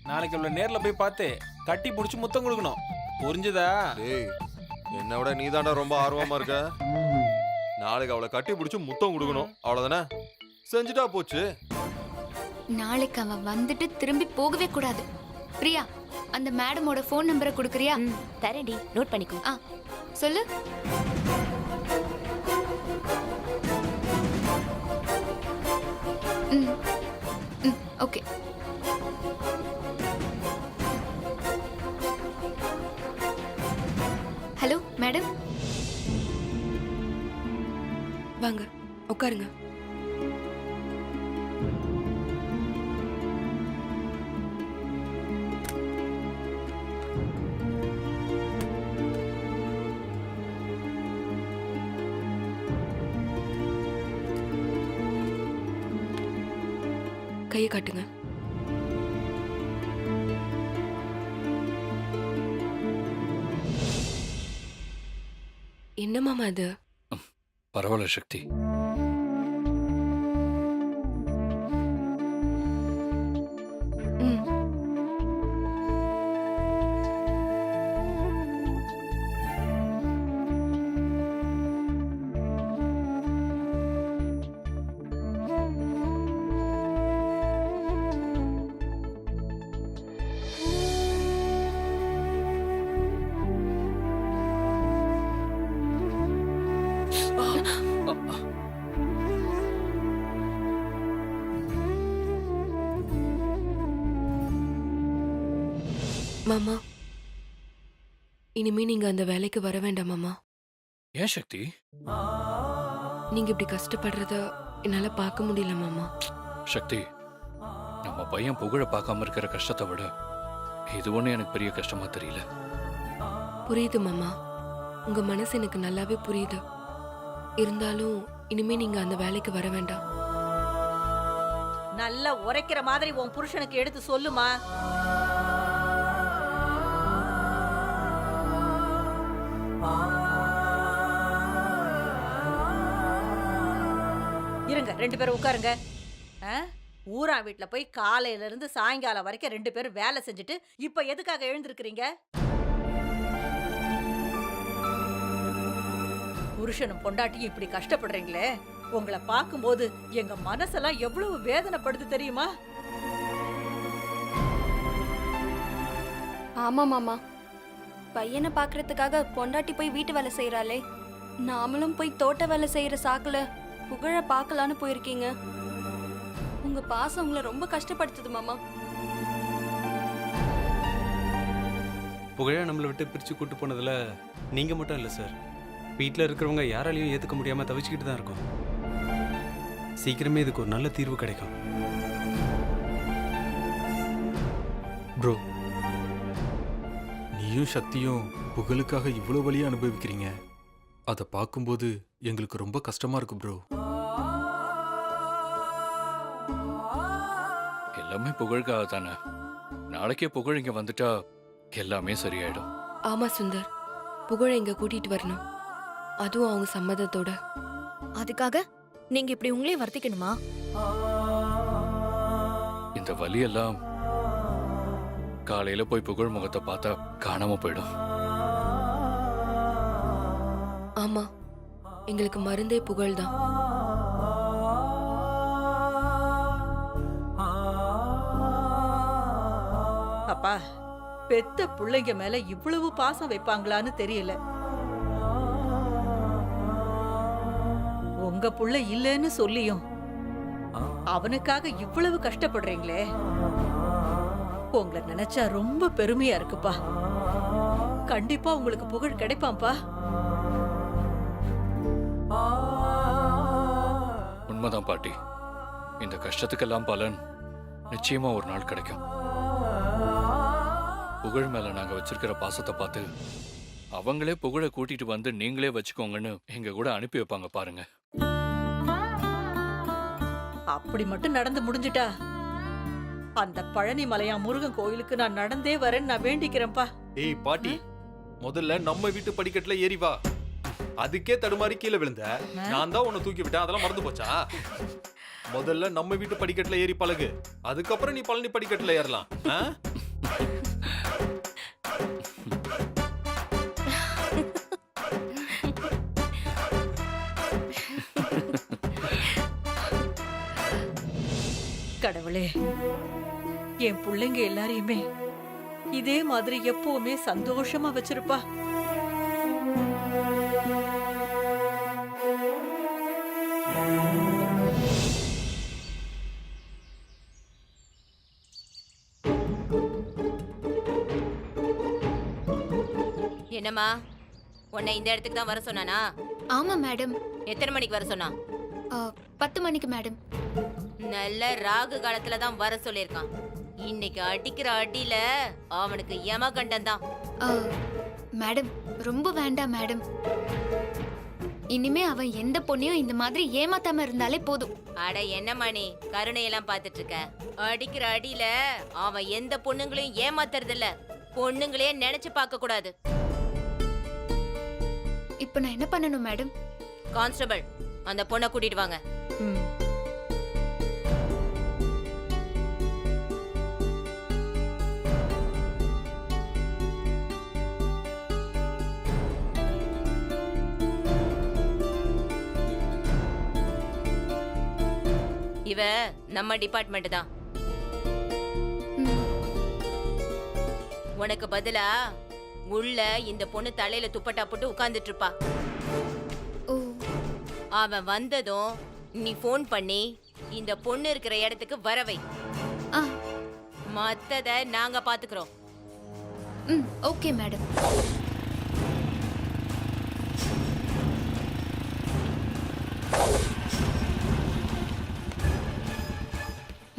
நாளைக்கு அவளை நேர்ல போய் பார்த்து கட்டி பிடிச்சி முத்தம் கொடுக்கணும். புரிஞ்சுதா? டேய், என்னை விட நீ தாண்டா ரொம்ப ஆர்வமா இருக்க. நாளைக்கு அவளை கட்டி பிடிச்சி முத்தம் கொடுக்கணும், அவ்வளவுதானே? செஞ்சுட்டா போச்சு. நாளைக்கு அவன் வந்துட்டு திரும்பி போகவே கூடாது. பிரியா, அந்த மேடமோட ஃபோன் நம்பரை கொடுக்குறியா? தரேன்டி, நோட் பண்ணிக்கோ. சொல்லு. ஓகே. Hello madam. வாங்க உட்காருங்க. கையை காட்டுங்க. என்ன மாமா அது? பரவாயில்ல சக்தி. மாமா, இனிமே நீங்க அந்த வேலைக்கு வர வேண்டாம் மாமா. ஏன் சக்தி? நீங்க இப்படி கஷ்டப்படுறத என்னால பார்க்க முடியல மாமா. சக்தி, நம்ம பையன் புகழ பார்க்காம இருக்கிற கஷ்டத்தை விட இது ஒண்ணு எனக்கு பெரிய கஷ்டமா தெரியல. புரியுது மாமா, உங்க மனசு எனக்கு நல்லாவே புரியுது. இருந்தாலும் இனிமே நீங்க அந்த வேலைக்கு வர வேண்டாம். நல்லா உரைக்கிற மாதிரி உன் புருஷனுக்கு எடுத்து சொல்லுமா. இருங்க, 2 பேரும் உட்காருங்க. ஊரா வீட்டுல போய் காலையில இருந்து சாயங்காலம் வரைக்கும் 2 பேரும் வேலை செஞ்சுட்டு இப்ப எதுக்காக எழுந்திருக்கிறீங்க? புருஷனும் பொண்டாட்டியும் இப்படி கஷ்டப்படுறீங்களே, உங்களை பார்க்கும்போது எங்க மனசெல்லாம் எவ்வளவு வேதனைப்படுது தெரியுமா? ஆமா மாமா, பையனை பாக்குறதுக்காக பொண்டாட்டி போய் வீட்டு வேலை செய்யறாளே, நாமளும் போய் தோட்ட வேலை செய்யற சாக்குல புகழ பார்க்கலான்னு போயிருக்கீங்க. உங்க பாசம் உங்களை ரொம்ப கஷ்டப்படுத்துது மாமா. புகழ நம்மளை விட்டு பிரிச்சு கூட்டு போனதுல நீங்க மட்டும் இல்ல சார், வீட்டில் இருக்கிறவங்க யாராலையும் ஏத்துக்க முடியாம தவிச்சுக்கிட்டு தான் இருக்கோம். சீக்கிரமே இதுக்கு ஒரு நல்ல தீர்வு கிடைக்கும். ப்ரோ, நீயும் சக்தியும் புகழுக்காக இவ்வளோ வழியா அனுபவிக்கிறீங்க. அதை பார்க்கும்போது எங்களுக்கு ரொம்ப கஷ்டமா இருக்கு ப்ரோ. எல்லாமே புகழுக்காக தானே. நாளைக்கே புகழ் இங்க வந்துட்டா எல்லாமே சரியாயிடும். ஆமா சுந்தர், புகழ இங்க கூட்டிட்டு வரணும், அதுவும் அவங்க சம்மதத்தோட. அதுக்காக நீங்க இப்படி உங்களே வருத்திக்கணுமா? இந்த வலியெல்லாம் காலையில போய் புகழ் முகத்தை பார்த்தா காணாம போயிடும். ஆமா, எங்களுக்கு மருந்தே புகழ் தான். அப்பா, பெத்த பிள்ளைங்க மேல இவ்வளவு பாசம் வைப்பாங்களான்னு தெரியல. உங்க புள்ள இல்லைன்னு சொல்லியும் அவனுக்காக இவ்வளவு கஷ்டப்படுறீங்களே, உங்களை நினைச்சா ரொம்ப பெருமையா இருக்குப்பா. கண்டிப்பா உங்களுக்கு புகழ் கிடைப்பாம்பா. உண்மைதான் பாட்டி, இந்த கஷ்டத்துக்கெல்லாம் பலன் நிச்சயமா ஒரு நாள் கிடைக்கும். புகழ் மேல நாங்க வச்சிருக்கிற பாசத்தை பார்த்து அவங்களே புகழை கூட்டிட்டு வந்து நீங்களே வச்சுக்கோங்கன்னு எங்க கூட அனுப்பி வைப்பாங்க பாருங்க. அப்படி மட்டும் நடந்து முடிஞ்சிட்டா அந்த பழனி மலையா முருகன் கோயிலுக்கு நான் நடந்தே வரேன்னு நான் வேண்டிக்கிறேன்ப்பா. ஏய் பாட்டி, முதல்ல நம்ம வீட்டு படிக்கட்டுல ஏறி வா. அதுக்கே தடுமாறி கீழே விழுந்த, நான் தான் உன்னை தூக்கி விட்டேன், அதெல்லாம் மறந்து போச்சா? முதல்ல நம்ம வீட்டு படிக்கட்டுல ஏறி பழகு, அதுக்கப்புறம் நீ பழனி படிக்கட்டுல ஏறலாம். கடவுளே, என் பிள்ளைங்க எல்லாரையுமே இதே மாதிரி எப்பவுமே சந்தோஷமா வச்சிருப்பா. என்னம்மா, உன்னை இந்த இடத்துக்கு தான் வர சொன்னானா? ஆமா மேடம். எத்தனை மணிக்கு வர சொன்னா? 10 மணிக்கு மேடம். நல்ல ராகு காலத்துல தான் வர சொல்லியிருக்கான். இன்னைக்கு அடிக்கிற அடியில அவனுக்கு யமகண்டம் தான். மேடம் ரொம்ப வேண்டாம் மேடம். இனிமே அவன் எந்த பொண்ணையும் இந்த மாதிரி ஏமாத்தாம இருந்தாலே போதும். அட என்னம்மா நீ கருணையெல்லாம் பார்த்துட்டு இருக்க? அடிக்கிற அடியில அவன் எந்த பொண்ணுங்களையும் ஏமாத்துறது இல்ல, பொண்ணுங்களே நினைச்சு பார்க்க கூடாது. இப்போ நான் என்ன பண்ணணும் மேடம்? கான்ஸ்டபிள், அந்த பொண்ணை கூட்டிட்டு வாங்க. இவ நம்ம டிபார்ட்மெண்ட் தான். உனக்கு பதிலா உள்ள இந்த பொண்ணு தலையில துப்பட்டா போட்டு உட்கார்ந்துட்டு இருப்பா. ஓ. அவன் வந்ததும் நீ ஃபோன் பண்ணி இந்த பொண்ணு இருக்கிற இடத்துக்கு வரவை. மத்தத நாங்க பாத்துக்கிறோம். Okay madam.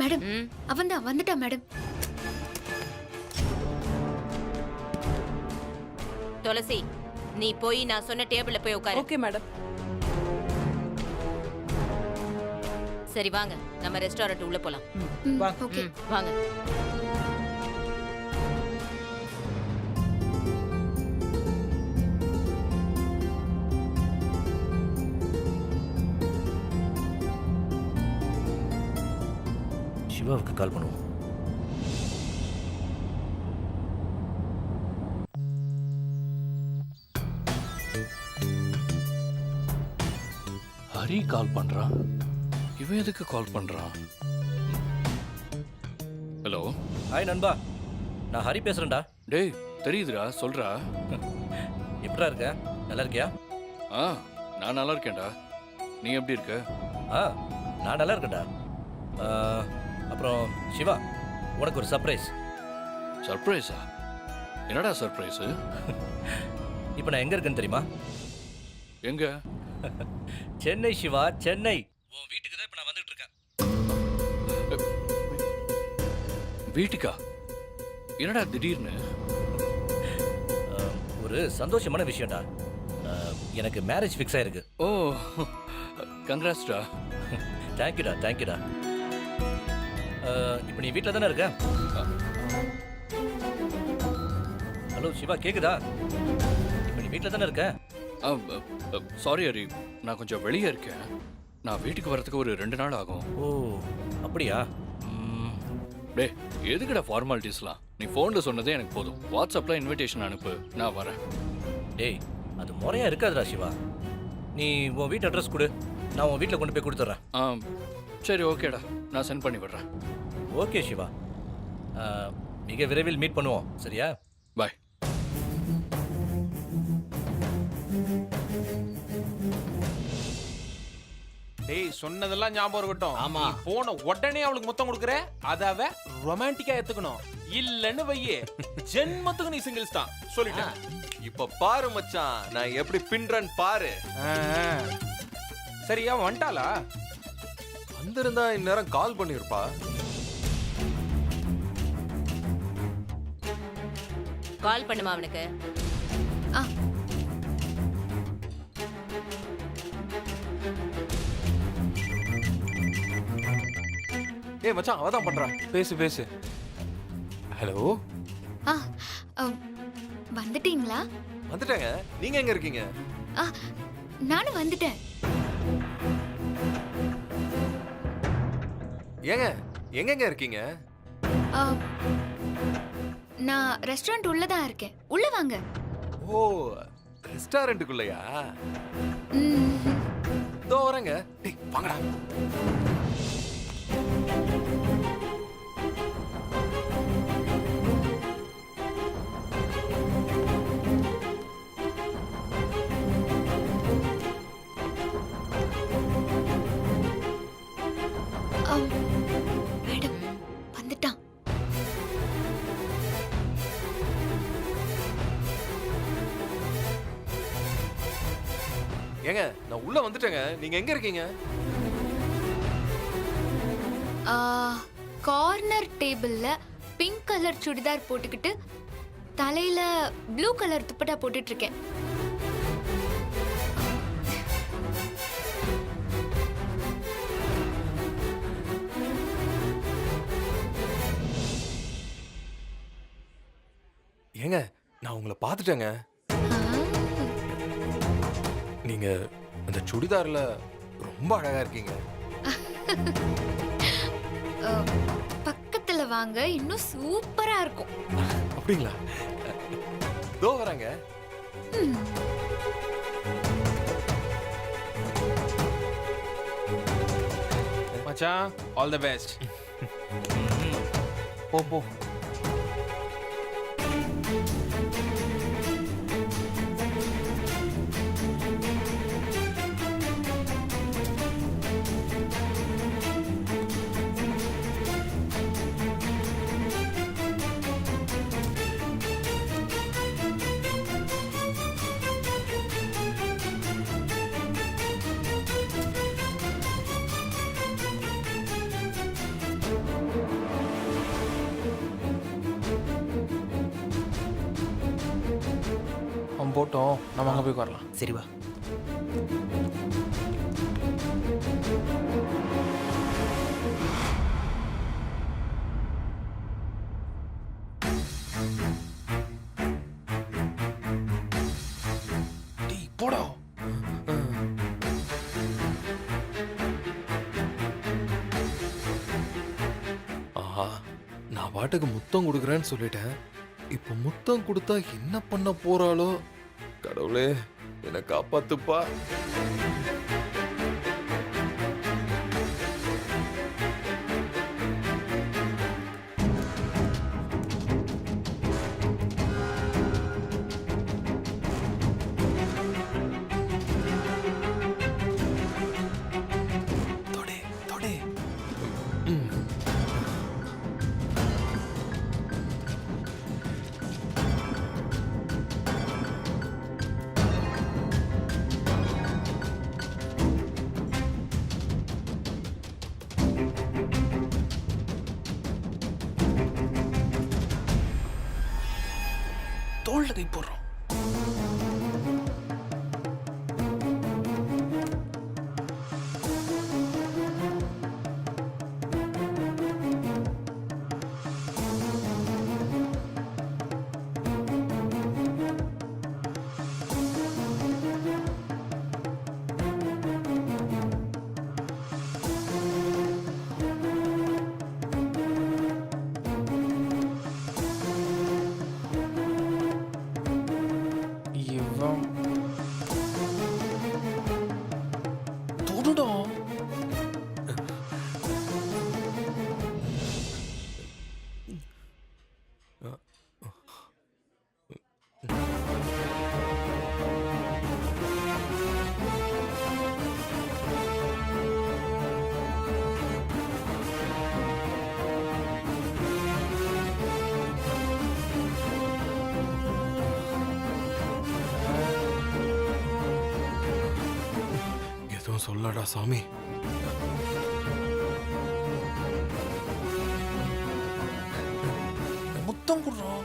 மேடம் அவன்தான் வந்துட்டா மேடம். துளசி, நீ போய் நான் சொன்ன டேபிள்ல போய் உட்காரு. Okay madam. சரி வாங்க, நம்ம ரெஸ்டாரண்ட் உள்ள போலாம். ஓகே வாங்க. சிவாவுக்கு கால் பண்ணுவோம். ஹரி கால் பண்றான். இவன் எதுக்கு கால் பண்றான்? ஹலோ. ஹாய் நண்பா, நான் ஹரி பேசுறேன்டா. டேய் தெரியுதுடா, சொல்றா. எப்படா இருக்க? நல்லா இருக்கியா? நான் நல்லா இருக்கேன்டா. நீ எப்படி இருக்க? நான் நல்லா இருக்கேன்டா. அப்புறம் சிவா, உனக்கு ஒரு சர்ப்ரைஸ். சர்ப்ரைஸா? என்னடா சர்ப்ரைஸ்? இப்போ நான் எங்க இருக்கேன்னு தெரியுமா? எங்க? சென்னை சிவா, சென்னை. உன் வீட்டுக்கு தான் இப்போ நான் வந்துட்டு இருக்கேன். வீட்டுக்கா? என்னடா திடீர்னு? ஒரு சந்தோஷமான விஷயம்டா. எனக்கு மேரேஜ் ஃபிக்ஸ் ஆயிருக்கு. ஓ, கங்க்ராட்ஸ்டா. தேங்க்யூடா, தேங்க்யூடா. இப்போ நீ வீட்டில் தானே இருக்க? ஹலோ சிவா, கேக்குதா? இப்போ நீ வீட்டில் தானே இருக்க? சாரி ஹரி, நான் கொஞ்சம் வெளியே இருக்கேன். நான் வீட்டுக்கு வரதுக்கு ஒரு 2 நாள் ஆகும். ஓ அப்படியா? டே, எதுக்குடா ஃபார்மாலிட்டிஸ்லாம்? நீ ஃபோனில் சொன்னதே எனக்கு போதும். வாட்ஸ்அப்பில் இன்விடேஷன் அனுப்பு, நான் வரேன். டேய், அது முறையா இருக்காதுடா சிவா. நீ உன் வீட்டு அட்ரஸ் கொடு, நான் உன் வீட்டில் கொண்டு போய் கொடுத்துட்றேன். சரி ஓகேடா, நான் சென்ட் பண்ணி விடுறேன். ஓகே சிவா, மிக விரைவில் மீட் பண்ணுவோம், சரியா? பாய். டேய், சொன்னதெல்லாம் ஞாபகம் இருக்கட்டும். ஆமா. நீ போன உடனே அவளுக்கு முத்தம் கொடுக்குற, அதாவ ரொமான்டிக்கா எடுத்துக்கணும். இல்லன்னு வையே, ஜென்மத்துக்கு நீ சிங்கிள்ஸ் தான் சொல்லிட்டேன். இப்ப பாரு மச்சான், நான் எப்படி பின்றன் பாரு. சரியா வந்துட்டாளா? வந்திருந்தா இந்நேரம் கால் பண்ணிருப்பா. கால் பண்ணுமா அவனுக்கு? ஏய் மச்சான், அவதான் பண்றா. பேசு பேசு. ஹலோ. வந்துட்டீங்களா? வந்துட்டேங்க. நீங்க எங்க இருக்கீங்க? நானும் வந்துட்டேன். ஏங்க எங்கெங்க இருக்கீங்க? நான் ரெஸ்டாரண்ட் உள்ள தான் இருக்கேன். உள்ள வாங்க. ஓ ரெஸ்டாரண்ட்டுக்குள்ளயா? ம். இதோ வரேங்க. டேய் வாங்கடா. மேடம் வந்துட்டான். ஏங்க நான் உள்ள வந்துட்டேங்க. நீங்க எங்க இருக்கீங்க? கார்னர் டேபிள்ல பிங்க் கலர் சுடிதார் போட்டுக்கிட்டு தலையில ப்ளூ கலர் துப்பட்டா போட்டுட்டு இருக்கேன். ஏங்க நான் உங்களை பார்த்துட்டேங்க. நீங்க அந்த சுடிதார்ல ரொம்ப அழகா இருக்கீங்க. பக்கத்துல வாங்க, இன்னும் சூப்பரா இருக்கும். அப்படிங்களா? இதோ வரேங்க. மச்சான் ஆல் தி பெஸ்ட். போ போ. அவன் போட்டோம், நம்ம அங்கே போய் வரலாம். சரி வா. டேய் போடா. ஆஹா நான் பாட்டுக்கு முத்தம் கொடுக்குறேன்னு சொல்லிட்டேன். இப்போ முத்தம் கொடுத்தா என்ன பண்ண போறாளோ? கடவுளே என்னை காப்பாத்துப்பா. தொடு, தொடு. ம். தோல்ல கை போடுறோம். இவன் தொடுடா. எதுவும் சொல்லடா சாமி. முத்தம் குடுறோம்.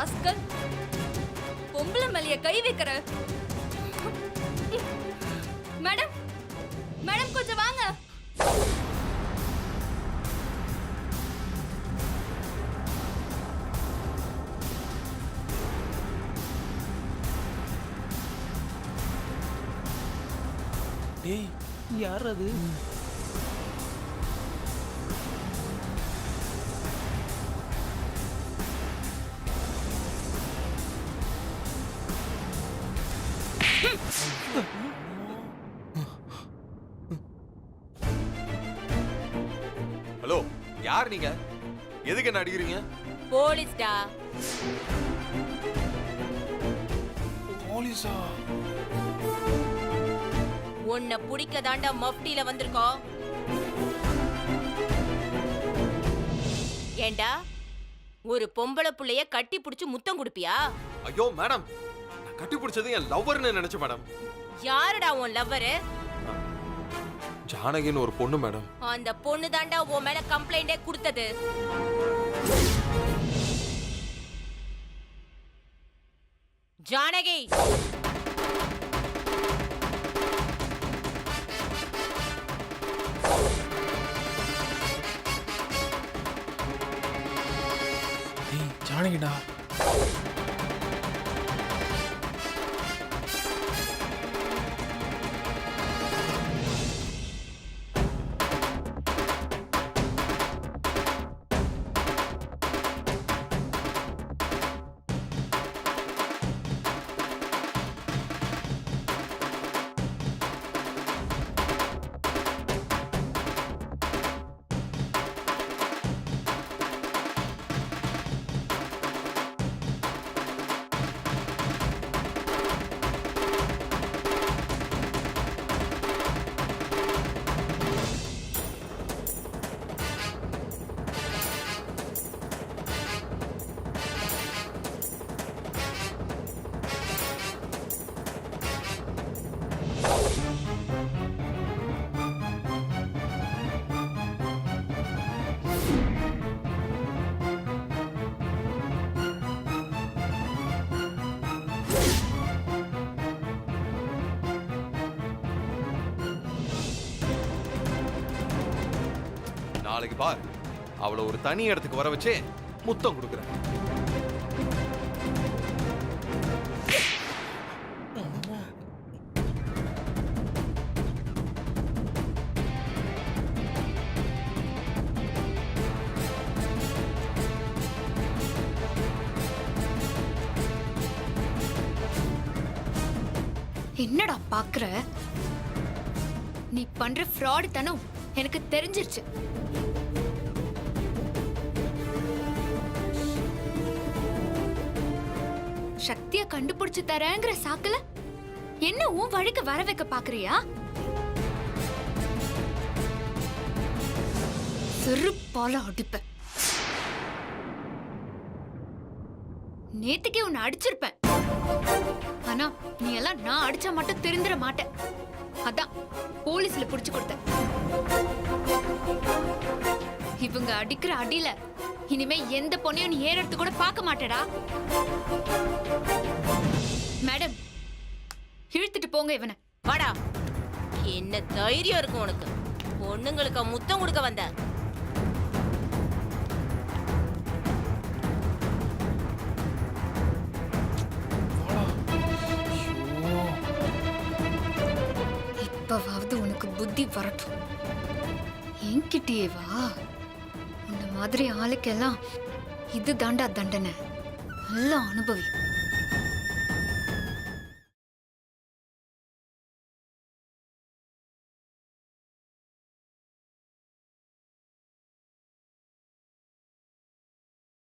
ராஸ்கல் பொம்பளை மேலைய கை வைக்கிற. மேடம் மேடம் கொஞ்சம் வாங்க. டேய் யார் அது? ஹலோ, யார் நீங்க? எதுக்கு என்ன அடிக்கிறீங்க? போலீஸ்டா. போலீஸா? உன்னை பிடிக்க தாண்டா மஃப்டில வந்திருக்கோம். ஏண்டா ஒரு பொம்பளை புள்ளைய கட்டி பிடிச்சு முத்தம் கொடுப்பியா? ஐயோ மேடம், நான் கட்டி பிடிச்சது என் லவ்வர்னு நினைச்சேன் மேடம். யாருடா உன் லவ்வரு? ஜானகின்னு ஒரு பொண்ணு மேடம். அந்த பொண்ணு தாண்டா உன் மேல கம்ப்ளைண்டே கொடுத்தது. ஜானகி, டேய் ஜானகிடா. நாளைக்கு பார், அவளை ஒரு தனி இடத்துக்கு வர வச்சு முத்தம் கொடுக்குறேன். என்னடா பாக்குற? நீ பண்ற ஃப்ராட் தனம் எனக்கு தெரிஞ்சிருச்சு. சக்திய கண்டுபிடிச்சு தரேங்கிற சாக்குல என்ன உன் வழிக்கு வர வைக்க பாக்குறியா? செருப்பால அடிப்பேன். நேத்துக்கே உன்னை அடிச்சிருப்பேன். ஆனா நீ எல்லாம் நான் அடிச்சா மட்டும் திருந்திர மாட்டேன். அதான் போலீஸ்ல புடிச்சு கொடுத்த. இவங்க அடிக்கிற அடியில இனிமே எந்த பொண்ணையும் நீ ஏறெடுத்து கூட பார்க்க மாட்டேடா. மேடம், இழுத்துட்டு போங்க இவனை. வாடா. என்ன தைரியம் இருக்கும் உனக்கு? பொண்ணுங்களுக்கு முத்தம் கொடுக்க வந்த? இப்பவாவது உனக்கு புத்தி வரட்டும். என்கிட்டயே வா. இந்த மாதிரி ஆளுக்கெல்லாம் இது தாண்டா தண்டனை. நல்லா அனுபவி.